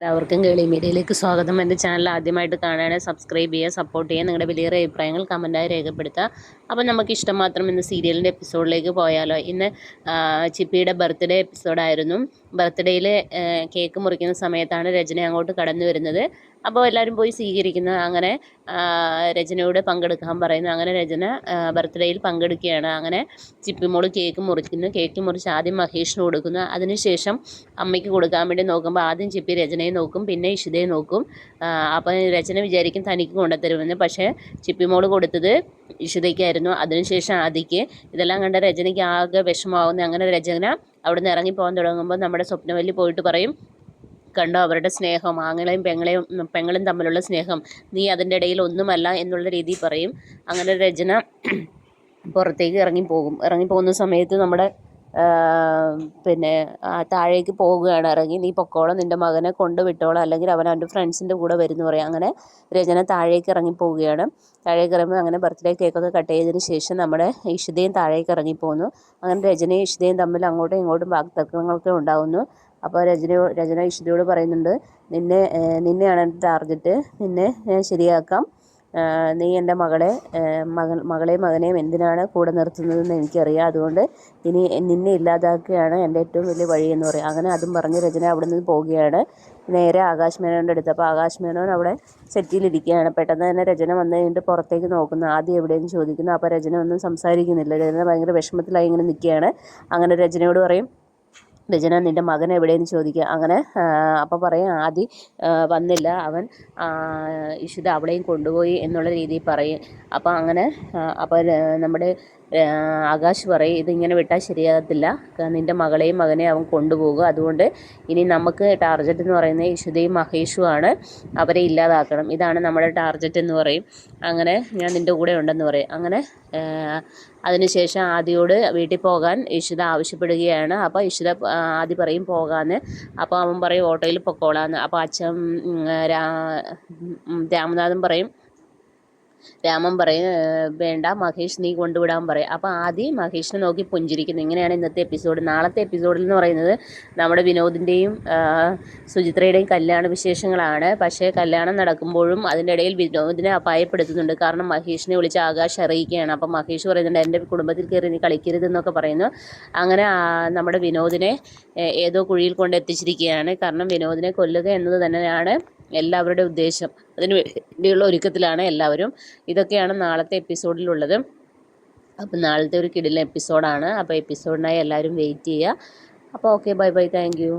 എല്ലാവർക്കും കേളി മീഡിയയിലേക്ക് സ്വാഗതം. എൻ്റെ ചാനൽ ആദ്യമായിട്ട് കാണുകയാണെങ്കിൽ സബ്സ്ക്രൈബ് ചെയ്യുക, സപ്പോർട്ട് ചെയ്യുക, നിങ്ങളുടെ വലിയ അഭിപ്രായങ്ങൾ കമൻറ്റായി രേഖപ്പെടുത്തുക. അപ്പോൾ നമുക്ക് ഇഷ്ടം മാത്രം ഇന്ന് സീരിയലിൻ്റെ എപ്പിസോഡിലേക്ക് പോയാലോ. ഇന്ന് ചിപ്പിയുടെ ബർത്ത്ഡേ എപ്പിസോഡായിരുന്നു. ബർത്ത്ഡേയിൽ കേക്ക് മുറിക്കുന്ന സമയത്താണ് രചന അങ്ങോട്ട് കടന്നു വരുന്നത്. അപ്പോൾ എല്ലാവരും പോയി സ്വീകരിക്കുന്നു. അങ്ങനെ രചനയോട് പങ്കെടുക്കാൻ പറയുന്നു. അങ്ങനെ രചന ബർത്ത്ഡേയിൽ പങ്കെടുക്കുകയാണ്. അങ്ങനെ ചിപ്പിമോൾ കേക്ക് മുറിക്കുന്നു. കേക്ക് മുറിച്ച് ആദ്യം മഹേഷിന് കൊടുക്കുന്നു. അതിനുശേഷം അമ്മയ്ക്ക് കൊടുക്കാൻ വേണ്ടി നോക്കുമ്പോൾ ആദ്യം ചിപ്പി രചനയെ നോക്കും, പിന്നെ ഇഷിതയെ നോക്കും. അപ്പം രചന വിചാരിക്കും തനിക്ക് കൊണ്ടുത്തരുമെന്ന്. പക്ഷേ ചിപ്പിമോൾ കൊടുത്തത് ഇഷിതയ്ക്കായിരുന്നു. അതിനുശേഷം ആദിക്ക്. ഇതെല്ലാം കണ്ട രചനയ്ക്ക് ആകെ വിഷമാവുന്നു. അങ്ങനെ രചന അവിടെ നിന്ന് ഇറങ്ങിപ്പോകാൻ തുടങ്ങുമ്പോൾ നമ്മുടെ സ്വപ്നവല്ലി പോയിട്ട് പറയും, കണ്ടോ അവരുടെ സ്നേഹം, ആങ്ങളെയും പെങ്ങളും തമ്മിലുള്ള സ്നേഹം, നീ അതിൻ്റെ ഇടയിൽ ഒന്നുമല്ല എന്നുള്ള രീതിയിൽ പറയും. അങ്ങനെ രചന പുറത്തേക്ക് ഇറങ്ങിപ്പോകുന്ന സമയത്ത് നമ്മുടെ താഴേക്ക് പോവുകയാണ്. ഇറങ്ങി നീ പൊക്കോളം, നിൻ്റെ മകനെ കൊണ്ടുവിട്ടോളാം, അല്ലെങ്കിൽ അവൻ അവൻ്റെ ഫ്രണ്ട്സിൻ്റെ കൂടെ വരുമെന്ന് പറയും. അങ്ങനെ രചന താഴേക്ക് ഇറങ്ങിപ്പോവുകയാണ്. താഴേക്ക് ഇറങ്ങുമ്പോൾ അങ്ങനെ ബർത്ത്ഡേ കേക്കൊക്കെ കട്ട് ചെയ്തതിന് ശേഷം നമ്മുടെ ഇഷിതയും താഴേക്ക് ഇറങ്ങിപ്പോകുന്നു. അങ്ങനെ രചനയും ഇഷിതയും തമ്മിൽ അങ്ങോട്ടും ഇങ്ങോട്ടും വാക്തർക്കങ്ങളൊക്കെ ഉണ്ടാകുന്നു. അപ്പോൾ രചന ഇഷിതയോട് പറയുന്നുണ്ട്, നിന്നെയാണ് എൻ്റെ ടാർഗറ്റ്, നിന്നെ ഞാൻ ശരിയാക്കാം, നീ എൻ്റെ മകളെയും എന്തിനാണ് കൂടെ നിർത്തുന്നതെന്ന് എനിക്കറിയാം, അതുകൊണ്ട് ഇനി നിന്നെ ഇല്ലാതാക്കുകയാണ് എൻ്റെ ഏറ്റവും വലിയ വഴി എന്ന് പറയും. അങ്ങനെ അതും പറഞ്ഞ് രചന അവിടെ നിന്ന് പോവുകയാണ്. നേരെ ആകാശ് മേനോൻ്റെ അടുത്ത്. അപ്പോൾ ആകാശ് മേനോൻ അവിടെ സെറ്റിലിരിക്കുകയാണ്. പെട്ടെന്ന് തന്നെ രചന വന്നു കഴിഞ്ഞിട്ട് പുറത്തേക്ക് നോക്കുന്നു. ആദ്യം എവിടെയെന്ന് ചോദിക്കുന്നു. അപ്പോൾ രചന ഒന്നും സംസാരിക്കുന്നില്ല. രചന ഭയങ്കര വിഷമത്തിലായി ഇങ്ങനെ നിൽക്കുകയാണ്. അങ്ങനെ രചനയോട് പറയും, രചന നിൻ്റെ മകൻ എവിടെയെന്ന് ചോദിക്കുക. അങ്ങനെ അപ്പോൾ പറയും ആദി വന്നില്ല, അവൻ ഇഷിത അവളെയും കൊണ്ടുപോയി എന്നുള്ള രീതിയിൽ പറയും. അപ്പോൾ അങ്ങനെ അപ്പോൾ നമ്മുടെ ആകാശ് പറയും, ഇതിങ്ങനെ വിട്ടാൽ ശരിയാകത്തില്ല, നിൻ്റെ മകളെയും മകനെയും അവൻ കൊണ്ടുപോകുക, അതുകൊണ്ട് ഇനി നമുക്ക് ടാർഗറ്റ് എന്ന് പറയുന്നത് ഇഷിതയും മഹേഷുമാണ്, അവരെ ഇല്ലാതാക്കണം, ഇതാണ് നമ്മുടെ ടാർഗറ്റ് എന്ന് പറയും. അങ്ങനെ ഞാൻ നിൻ്റെ കൂടെ ഉണ്ടെന്ന് പറയും. അങ്ങനെ അതിനുശേഷം ആദിയോട് വീട്ടിൽ പോകാൻ ഇഷിത ആവശ്യപ്പെടുകയാണ്. അപ്പോൾ ഇഷിത ആദി പറയും പോകാമെന്ന്. അപ്പോൾ അവൻ പറയും ഓട്ടോയിൽ പൊക്കോളാന്ന്. അപ്പോൾ അച്ഛൻ രാമൻ പറയും വേണ്ട മഹേഷ് നീ കൊണ്ടുവിടാൻ പറയും. അപ്പോൾ ആദ്യം മഹേഷിനെ നോക്കി പുഞ്ചിരിക്കുന്നു. ഇങ്ങനെയാണ് ഇന്നത്തെ എപ്പിസോഡ്. നാളത്തെ എപ്പിസോഡിൽ എന്ന് പറയുന്നത് നമ്മുടെ വിനോദിൻ്റെയും സുചിത്രയുടെയും കല്യാണ വിശേഷങ്ങളാണ്. പക്ഷേ കല്യാണം നടക്കുമ്പോഴും അതിൻ്റെ ഇടയിൽ വിനോദിനെ അപായപ്പെടുത്തുന്നുണ്ട്. കാരണം മഹേഷിനെ വിളിച്ച് ആകാശ് അറിയിക്കുകയാണ്. അപ്പോൾ മഹേഷ് പറയുന്നുണ്ട് എൻ്റെ കുടുംബത്തിൽ കയറി നീ കളിക്കരുതെന്നൊക്കെ പറയുന്നു. അങ്ങനെ നമ്മുടെ വിനോദിനെ ഏതോ കുഴിയിൽ കൊണ്ട് എത്തിച്ചിരിക്കുകയാണ്. കാരണം വിനോദിനെ കൊല്ലുക എന്നത് തന്നെയാണ് എല്ലാവരുടെ ഉദ്ദേശം. അതിന് വേണ്ടിയുള്ള ഒരുക്കത്തിലാണ് എല്ലാവരും. ഇതൊക്കെയാണ് നാളത്തെ എപ്പിസോഡിലുള്ളത്. അപ്പം നാളത്തെ ഒരു കിടിലൻ എപ്പിസോഡാണ്. അപ്പോൾ എപ്പിസോഡിനായി എല്ലാവരും വെയിറ്റ് ചെയ്യുക. അപ്പോൾ okay, bye bye, thank you.